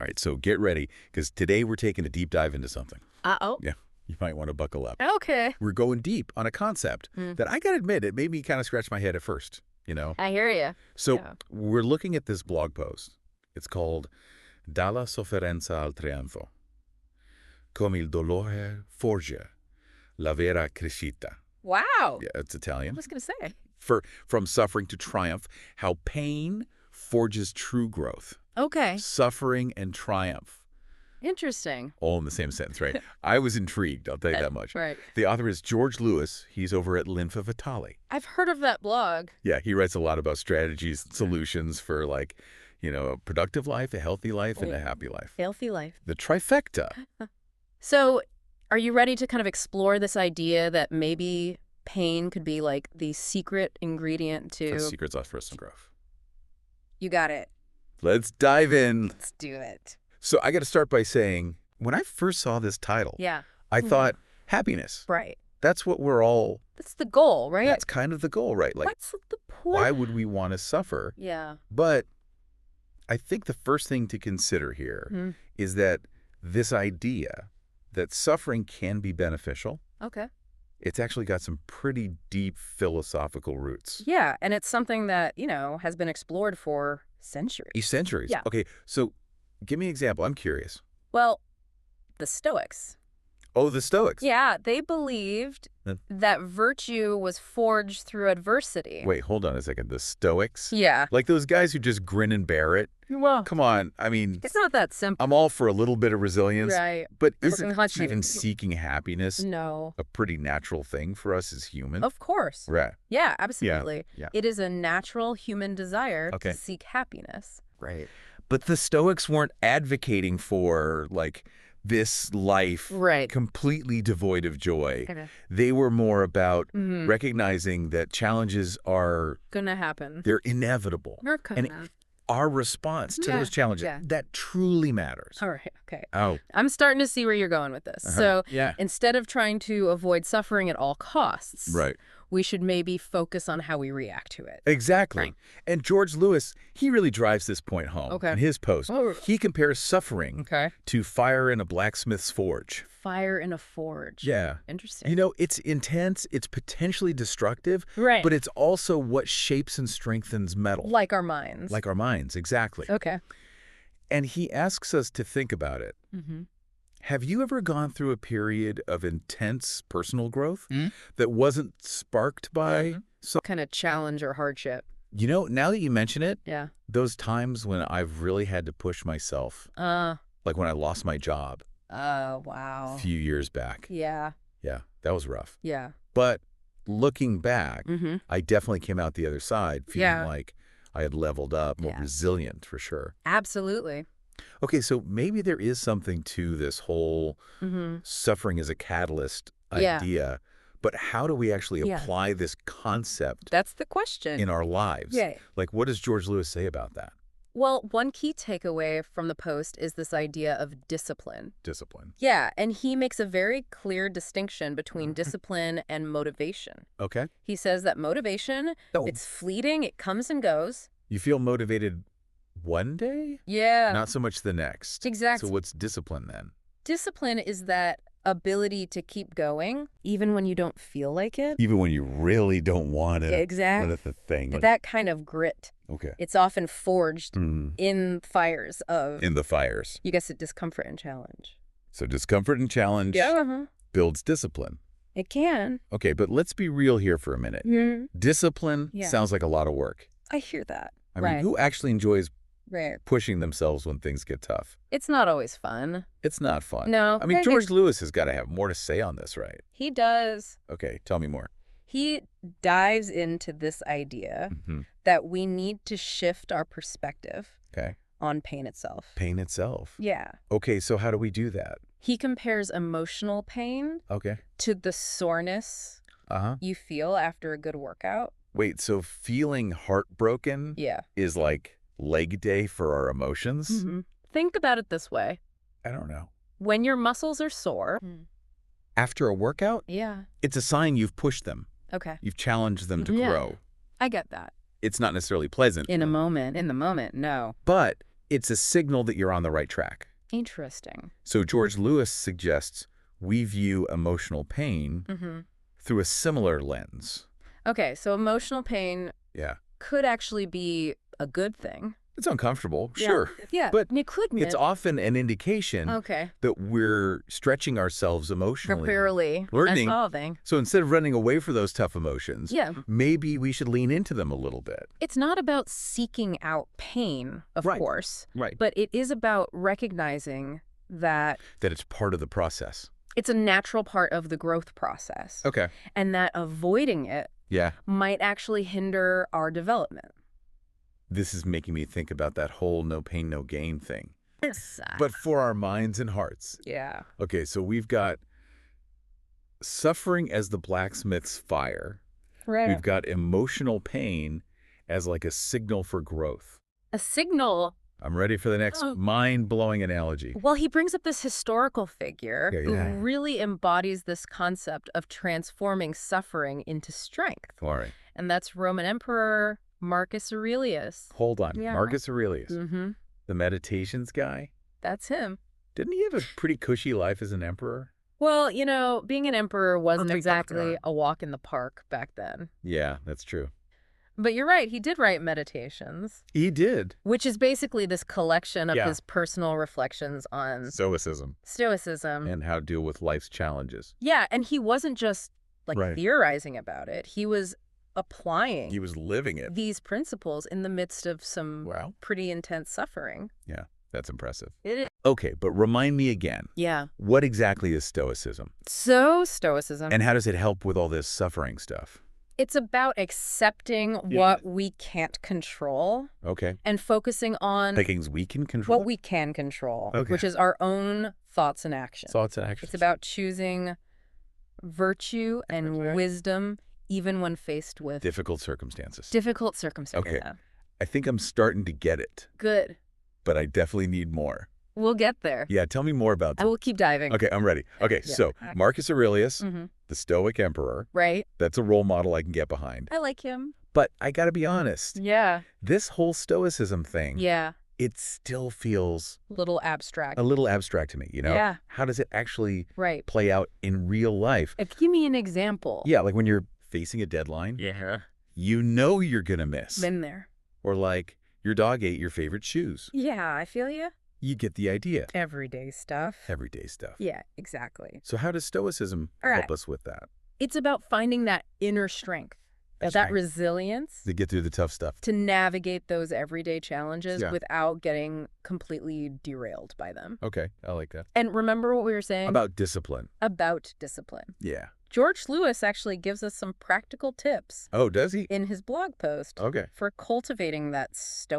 right, so get ready, because today we're taking a deep dive into something. Uh-oh. Yeah, you might want to buckle up. Okay. We're going deep on a concept that I got to admit, it made me kind of scratch my head at first, you know? I hear you. So Yeah. we're looking at this blog post. It's called Dalla sofferenza al triunfo. Come il dolore forgia la vera crescita. Wow. Yeah, it's Italian. I was going to say. From suffering to triumph, how pain forges true growth. Okay. Suffering and triumph. Interesting. All in the same sentence, right? I was intrigued, I'll tell you that much. Right. The author is George Lewis. He's over at Linfa Vitale. I've heard of that blog. Yeah, he writes a lot about strategies, solutions for, like, you know, a productive life, a healthy life, and a happy life. Healthy life. The trifecta. So are you ready to kind of explore this idea that maybe pain could be like the secret ingredient to... The secret sauce for some growth. You got it. Let's dive in. Let's do it. So I got to start by saying, when I first saw this title, Yeah. I thought, happiness. Right. That's what we're all... That's the goal, right? That's kind of the goal, right? Like, what's the point? why would we want to suffer? Yeah. But I think the first thing to consider here is that this idea that suffering can be beneficial, Okay. it's actually got some pretty deep philosophical roots. Yeah, and it's something that, you know, has been explored for centuries. Centuries. Yeah. Okay, so give me an example. I'm curious. Well, the Stoics. Oh, the Stoics. Yeah, they believed that virtue was forged through adversity. Wait, hold on a second. The Stoics? Yeah. Like those guys who just grin and bear it? Well, Come on. I mean, it's not that simple. I'm all for a little bit of resilience. Right. But Working isn't hard. even seeking happiness No. a pretty natural thing for us as humans? Of course. Right. Yeah, absolutely. Yeah. It is a natural human desire Okay. to seek happiness. Right. But the Stoics weren't advocating for, like, this life Right. completely devoid of joy. Okay. They were more about recognizing that challenges are, Gonna happen. they're inevitable. They're And gonna. our response to Yeah, those challenges, yeah. that truly matters. All right. Okay. Oh. I'm starting to see where you're going with this. So Yeah. instead of trying to avoid suffering at all costs, Right. we should maybe focus on how we react to it. Exactly. Right. And George Lewis, he really drives this point home. Okay. In his post, Oh. he compares suffering Okay. to fire in a blacksmith's forge. Fire in a forge. Yeah. Interesting. You know, it's intense, it's potentially destructive, Right. but it's also what shapes and strengthens metal. Like our minds. Like our minds, exactly. Okay. And he asks us to think about it. Have you ever gone through a period of intense personal growth that wasn't sparked by some... Kind of challenge or hardship. You know, now that you mention it, Yeah. those times when I've really had to push myself, like when I lost my job Oh, wow. a few years back. Yeah. Yeah, that was rough. Yeah. But looking back, Mm-hmm. I definitely came out the other side feeling Yeah. like I had leveled up, more Yeah. resilient for sure. Absolutely. Okay, so maybe there is something to this whole suffering as a catalyst Yeah. idea, but how do we actually Yeah. apply this concept That's the question. in our lives? Yeah. Like, what does George Lewis say about that? Well, one key takeaway from the post is this idea of discipline. Discipline. Yeah, and he makes a very clear distinction between discipline and motivation. Okay. He says that motivation, Oh. it's fleeting, it comes and goes. You feel motivated one day? Yeah. Not so much the next. Exactly. So what's discipline then? Discipline is that ability to keep going even when you don't feel like it. Even when you really don't want it. Exactly. That's the thing. That kind of grit. Okay. It's often forged Mm. in fires of, In the fires. you guess it, discomfort and challenge. So discomfort and challenge builds discipline. It can. Okay, but let's be real here for a minute. Discipline Yeah. sounds like a lot of work. I hear that. I mean, who actually enjoys Right. pushing themselves when things get tough? It's not always fun. It's not fun. No. I mean, maybe- George Lewis has got to have more to say on this, right? He does. Okay, tell me more. He dives into this idea that we need to shift our perspective Okay. on pain itself. Pain itself. Yeah. Okay, so how do we do that? He compares emotional pain Okay. to the soreness Uh-huh. you feel after a good workout. Wait, so feeling heartbroken Yeah. is like leg day for our emotions? Think about it this way. I don't know. When your muscles are sore. After a workout, Yeah. it's a sign you've pushed them. Okay. You've challenged them to Yeah. grow. I get that. It's not necessarily pleasant. In the moment, no. But It's a signal that you're on the right track. Interesting. So George Lewis suggests we view emotional pain through a similar lens. Okay, so emotional pain Yeah. could actually be a good thing. It's uncomfortable, sure. Yeah, But it could be. it's often an indication that we're stretching ourselves emotionally. Preparely learning. solving. So instead of running away from those tough emotions, maybe we should lean into them a little bit. It's not about seeking out pain, of course. Right. But it is about recognizing that it's part of the process. It's a natural part of the growth process. Okay. And that avoiding it might actually hinder our development. This is making me think about that whole no pain, no gain thing. Yes. But for our minds and hearts. Yeah. Okay, so we've got suffering as the blacksmith's fire. Right. We've got emotional pain as like a signal for growth. A signal. I'm ready for the next mind-blowing analogy. Well, he brings up this historical figure who Yeah. really embodies this concept of transforming suffering into strength. All right. And that's Roman Emperor Marcus Aurelius. Hold on. Yeah. Marcus Aurelius, Mm-hmm. the meditations guy. That's him. Didn't he have a pretty cushy life as an emperor? Well, you know, being an emperor wasn't think exactly a walk in the park back then. Yeah, that's true. But you're right, he did write Meditations, He did. which is basically this collection of Yeah. his personal reflections on Stoicism. Stoicism. And how to deal with life's challenges. Yeah, and he wasn't just like Right. theorizing about it. He was applying He was living it. these principles in the midst of some Wow. pretty intense suffering. Yeah, that's impressive. It is. Okay, but remind me again. Yeah. What exactly is Stoicism? So Stoicism, And how does it help with all this suffering stuff? it's about accepting what we can't control Okay. and focusing on Things we can control? what we can control, Okay. which is our own thoughts and actions. Thoughts and actions. It's about choosing virtue and wisdom even when faced with difficult circumstances. difficult circumstances. Okay. I think I'm starting to get it, Good. but I definitely need more. We'll get there. Yeah, tell me more about I that. will keep diving. Okay, I'm ready. Okay, Yeah. so Marcus Aurelius, Mm-hmm. the Stoic emperor, Right? that's a role model I can get behind. I like him. But I got to be honest, Yeah. this whole Stoicism thing, Yeah. it still feels Little abstract. a little abstract to me, you know? Yeah. How does it actually Right. play out in real life? Give me an example. Yeah, like when you're facing a deadline, you know you're going to miss. Been there. Or like your dog ate your favorite shoes. Yeah, I feel you. You get the idea. Everyday stuff. Everyday stuff. Yeah, exactly. So how does Stoicism All right. help us with that? It's about finding that inner strength, that strength. resilience To get through the tough stuff. to navigate those everyday challenges Yeah. without getting completely derailed by them. Okay, I like that. And remember what we were saying About discipline. about discipline. Yeah. George Lewis actually gives us some practical tips Oh, does he? in his blog post Okay. for cultivating that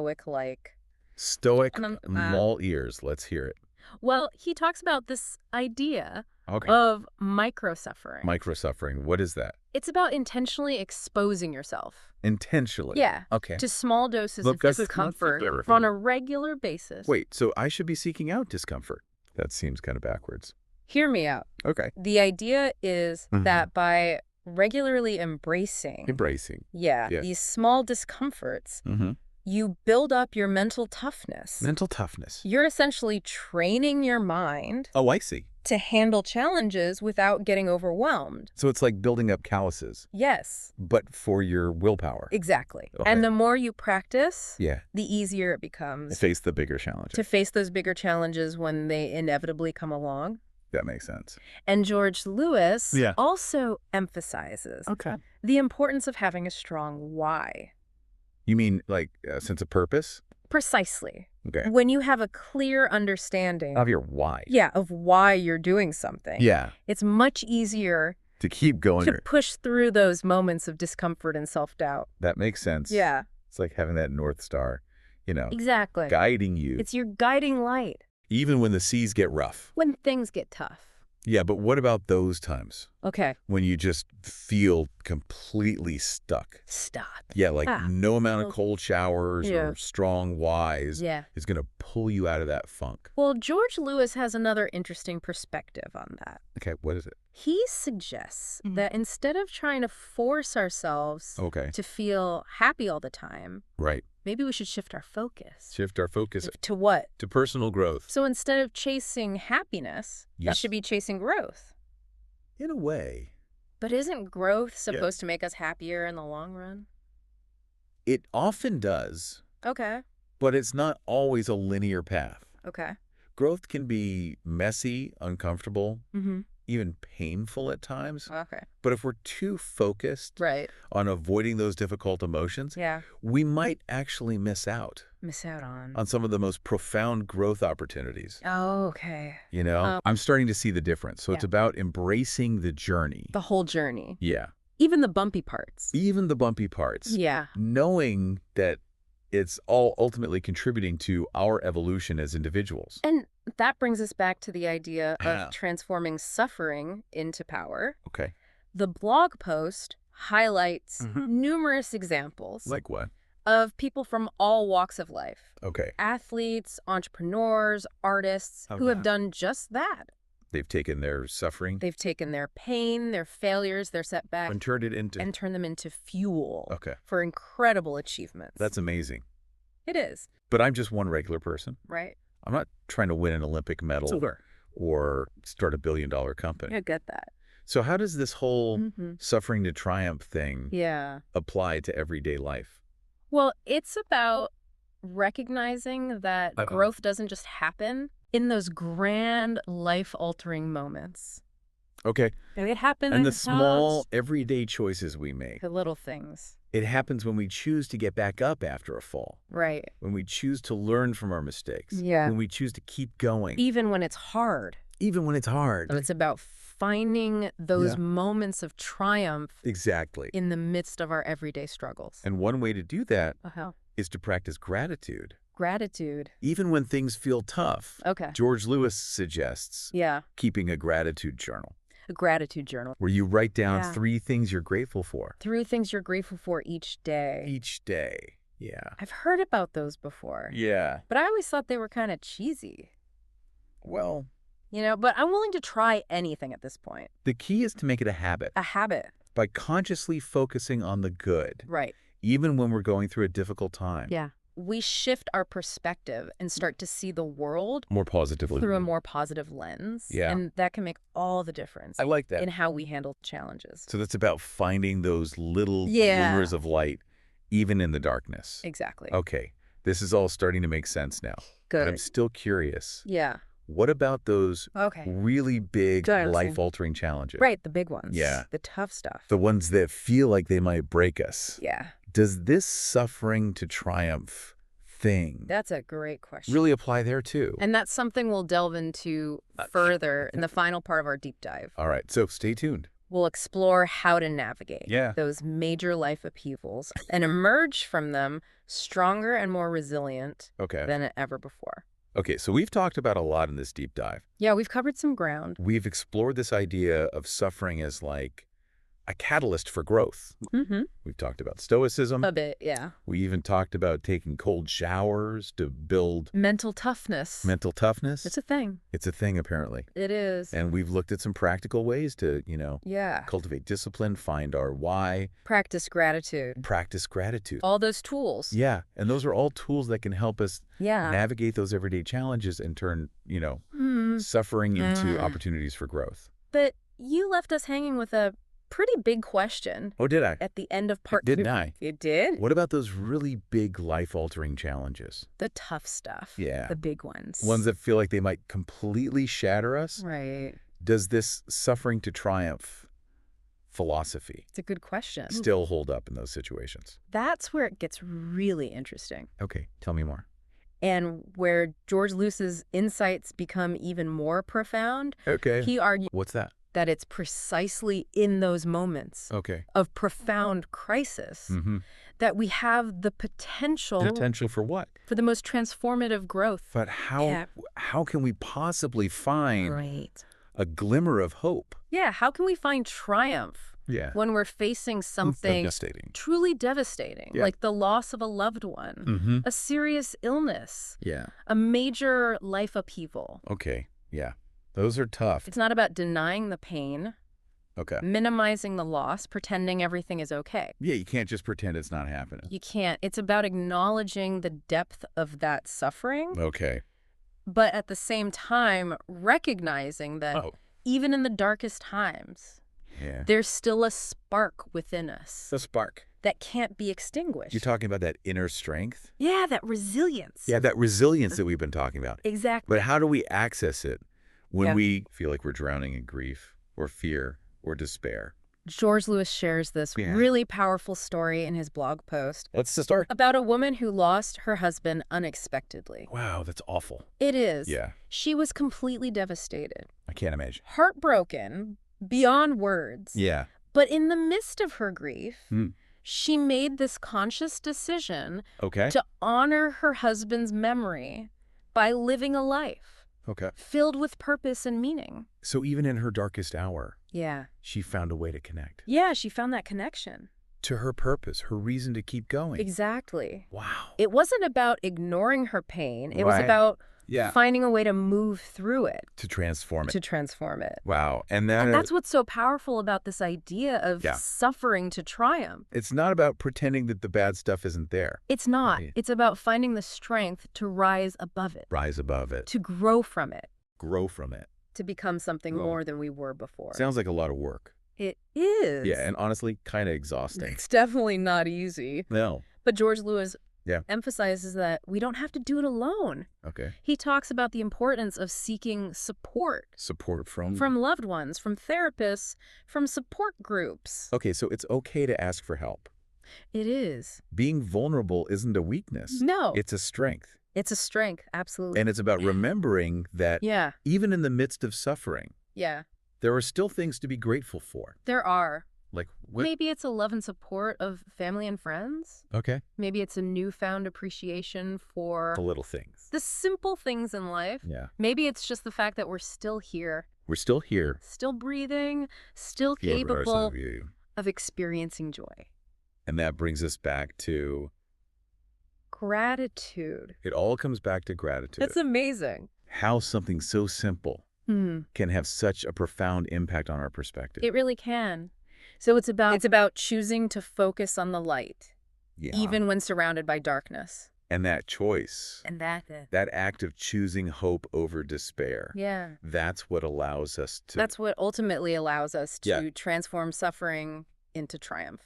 stoic-like. Stoic And mall ears. Let's hear it. Well, he talks about this idea Okay. of micro-suffering. Microsuffering. What is that? It's about intentionally exposing yourself. Intentionally. Yeah. Okay. To small doses Look, of that's- discomfort that's- on a regular basis. Wait, so I should be seeking out discomfort? That seems kind of backwards. Hear me out. Okay. The idea is Mhm. that by regularly embracing Embracing. yeah, Yeah. these small discomforts, Mm-hmm. you build up your mental toughness. Mental toughness. You're essentially training your mind Oh, I see. to handle challenges without getting overwhelmed. So it's like building up calluses, Yes, but for your willpower. exactly. Okay. And the more you practice, Yeah. the easier it becomes Face the bigger challenge. to face those bigger challenges when they inevitably come along. That makes sense. And George Lewis Yeah. also emphasizes Okay. the importance of having a strong why. You mean like a sense of purpose? Precisely. Okay. When you have a clear understanding Of your why. yeah, of why you're doing something, Yeah. it's much easier To keep going. to push through those moments of discomfort and self-doubt. That makes sense. Yeah, It's like having that North Star, exactly. guiding you, It's your guiding light even when the seas get rough. when things get tough. Yeah, but what about those times Okay, when you just feel completely stuck? stop. Yeah, like no amount of Okay. cold showers Yeah. or strong whys Yeah. is going to pull you out of that funk. Well, George Lewis has another interesting perspective on that. Okay, what is it? He suggests that instead of trying to force ourselves Okay, to feel happy all the time, right. maybe we should shift our focus. Shift our focus To what? to personal growth. So instead of chasing happiness, Yes. that should be chasing growth. In a way. But isn't growth supposed to make us happier in the long run? It often does, Okay. but it's not always a linear path. Okay. Growth can be messy, uncomfortable, Mm-hmm. even painful at times. Okay. But if we're too focused Right. on avoiding those difficult emotions, Yeah. we might actually miss out Miss out on. on some of the most profound growth opportunities. Oh, okay. You know, I'm starting to see the difference. So it's Yeah. about embracing the journey. The whole journey. Yeah. Even the bumpy parts. Even the bumpy parts. Yeah. Knowing that it's all ultimately contributing to our evolution as individuals. And that brings us back to the idea Yeah. of transforming suffering into power. Okay. The blog post highlights numerous examples Like what? of people from all walks of life. Okay. Athletes, entrepreneurs, artists who have done just that. They've taken their suffering They've taken their pain, their failures, their setbacks, and turned it into... and turned them into fuel Okay. for incredible achievements. That's amazing. It is, But I'm just one regular person. right? I'm not trying to win an Olympic medal or start a billion-dollar company. I get that. So how does this whole Mm-hmm. suffering to triumph thing Yeah. apply to everyday life? Well, it's about recognizing that growth doesn't just happen in those grand, life-altering moments. Okay. It happens And in the small, everyday choices we make. the little things. It happens when we choose to get back up after a fall, Right. when we choose to learn from our mistakes, Yeah. when we choose to keep going, Even when it's hard. even when it's hard. So it's about finding those Yeah. moments of triumph Exactly. in the midst of our everyday struggles. And one way to do that Uh-huh. is to practice gratitude. Gratitude. Even when things feel tough, Okay. George Lewis suggests Yeah. keeping a gratitude journal A gratitude journal. where you write down Yeah. 3 things you're grateful for 3 things you're grateful for each day. each day. Yeah. I've heard about those before. Yeah. But I always thought they were kind of cheesy. Well, You know, but I'm willing to try anything at this point. the key is to make it a habit A habit. by consciously focusing on the good, Right. even when we're going through a difficult time. Yeah. We shift our perspective and start to see the world More positively. through a more positive lens. Yeah. And that can make all the difference I like that. in how we handle challenges. So that's about finding those little Yeah. glimmers of light, even in the darkness. Exactly. Okay, this is all starting to make sense now. But I'm Good. still curious. Yeah. What about those Okay. really big, Giant thing. life-altering challenges? Right. The big ones. Yeah. The tough stuff. The ones that feel like they might break us. Yeah. Does this suffering to triumph thing That's a great question. really apply there too? And that's something we'll delve into further in the final part of our deep dive. All right, so stay tuned. We'll explore how to navigate Yeah. those major life upheavals and emerge from them stronger and more resilient Okay. than ever before. Okay, so we've talked about a lot in this deep dive. Yeah, we've covered some ground. We've explored this idea of suffering as like a catalyst for growth. Mm-hmm. We've talked about stoicism. A bit, yeah. We even talked about taking cold showers to build Mental toughness. mental toughness. It's a thing. It's a thing, apparently. It is. And we've looked at some practical ways to, Yeah. cultivate discipline, find our why, Practice gratitude. practice gratitude. All those tools. Yeah, and those are all tools that can help us Yeah. navigate those everyday challenges and turn, Mm. suffering into opportunities for growth. But you left us hanging with a pretty big question Oh, did I? at the end of part Didn't 2. I? It did? What about those really big life-altering challenges? The tough stuff. Yeah. The big ones. Ones that feel like they might completely shatter us? Right. Does this suffering to triumph philosophy It's a good question. still hold up in those situations? That's where it gets really interesting. Okay, tell me more. And where George Luce's insights become even more profound, Okay. he argued What's that? that it's precisely in those moments Okay. of profound crisis Mm-hmm. that we have the potential Potential for what? for the most transformative growth. But how can we possibly find Right. a glimmer of hope? Yeah, how can we find triumph Yeah. when we're facing something Devastating. truly devastating, Yeah. like the loss of a loved one, Mm-hmm. a serious illness, Yeah. a major life upheaval? Okay. Yeah. Those are tough. It's not about denying the pain. Okay. Minimizing the loss, pretending everything is okay. Yeah, you can't just pretend it's not happening. You can't. It's about acknowledging the depth of that suffering, Okay. but at the same time, recognizing that Oh. even in the darkest times, Yeah. there's still a spark within us The spark. that can't be extinguished. You're talking about that inner strength? Yeah, that resilience. Yeah, that resilience that we've been talking about. Exactly. But how do we access it when Yeah. we feel like we're drowning in grief or fear or despair? George Lewis shares this really powerful story in his blog post Let's start. about a woman who lost her husband unexpectedly. Wow, that's awful. It is. Yeah, She was completely devastated, I can't imagine. heartbroken, beyond words. Yeah. But in the midst of her grief, Hmm. she made this conscious decision Okay. to honor her husband's memory by living a life Okay. filled with purpose and meaning. So even in her darkest hour, Yeah. she found a way to connect Yeah, she found that connection. to her purpose, her reason to keep going. Exactly. Wow. It wasn't about ignoring her pain. It was Right. about Yeah. finding a way to move through it, To transform it. to transform it. Wow. And then And that's what's so powerful about this idea of Yeah. suffering to triumph. it's not about pretending that the bad stuff isn't there. It's not. Right. It's about finding the strength to rise above it, Rise above it. to grow from it, Grow from it. to become something Oh. more than we were before. Sounds like a lot of work. It is. Yeah, and honestly, kind of exhausting. It's definitely not easy. No. But George Lewis Yeah. emphasizes that we don't have to do it alone. Okay. He talks about the importance of seeking support Support from? from loved ones, from therapists, from support groups. Okay, so it's okay to ask for help. It is. Being vulnerable isn't a weakness. No. It's a strength. It's a strength, absolutely. And it's about remembering that Yeah, even in the midst of suffering, yeah. there are still things to be grateful for. There are. Like what? Maybe it's a love and support of family and friends. Okay. Maybe it's a newfound appreciation for The little things. the simple things in life. Yeah. Maybe it's just the fact that we're still here, We're still here. still breathing, still Yeah, capable regardless of you. of experiencing joy. And that brings us back to, Gratitude. it all comes back to gratitude. It's amazing. How something so simple can have such a profound impact on our perspective. It really can. So it's about choosing to focus on the light, Yeah. even when surrounded by darkness. And that choice, And that act of choosing hope over despair, yeah. that's what allows us to... That's what ultimately allows us to Yeah. transform suffering into triumph.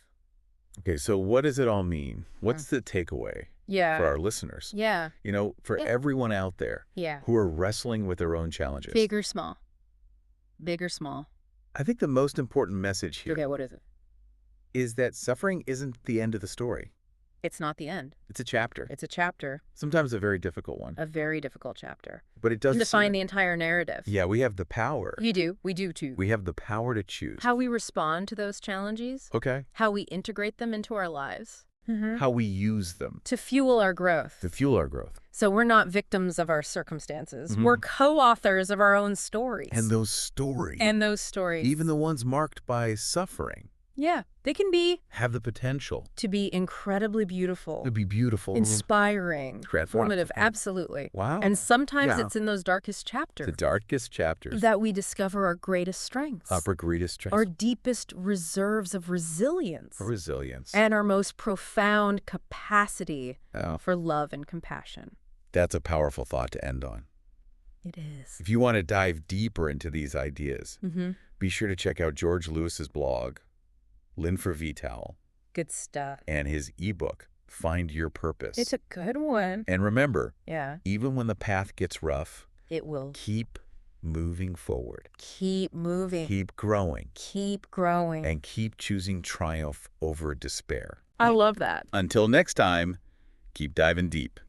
Okay, so what does it all mean? What's the takeaway Yeah. for our listeners? Yeah. You know, for Yeah. everyone out there Yeah. who are wrestling with their own challenges. Big or small? Big or small? I think the most important message here Okay, what is it? is that suffering isn't the end of the story. It's not the end. It's a chapter. It's a chapter, Sometimes a very difficult one. a very difficult chapter. But it doesn't... Define the entire narrative. Yeah, we have the power. You do. We do too. We have the power to choose. How we respond to those challenges, Okay. how we integrate them into our lives, How we use them to fuel our growth. to fuel our growth. So we're not victims of our circumstances. Mhm. We're co-authors of our own stories. And those stories, And those stories. even the ones marked by suffering, Yeah, they can be have the potential to be incredibly beautiful, to be beautiful. inspiring, Transformative. formative, absolutely. Wow. And sometimes Yeah. it's in those darkest chapters The darkest chapters. that we discover our greatest strengths, Our greatest strength. our deepest reserves of resilience, Resilience. and our most profound capacity Oh, for love and compassion. that's a powerful thought to end on. It is. If you want to dive deeper into these ideas, be sure to check out George Lewis's blog, Lynn for Vital, Good stuff. and his ebook, Find Your Purpose. It's a good one. And remember, Yeah. even when the path gets rough, It will keep moving forward. keep moving, Keep growing. keep growing. And keep choosing triumph over despair. I love that. Until next time, keep diving deep.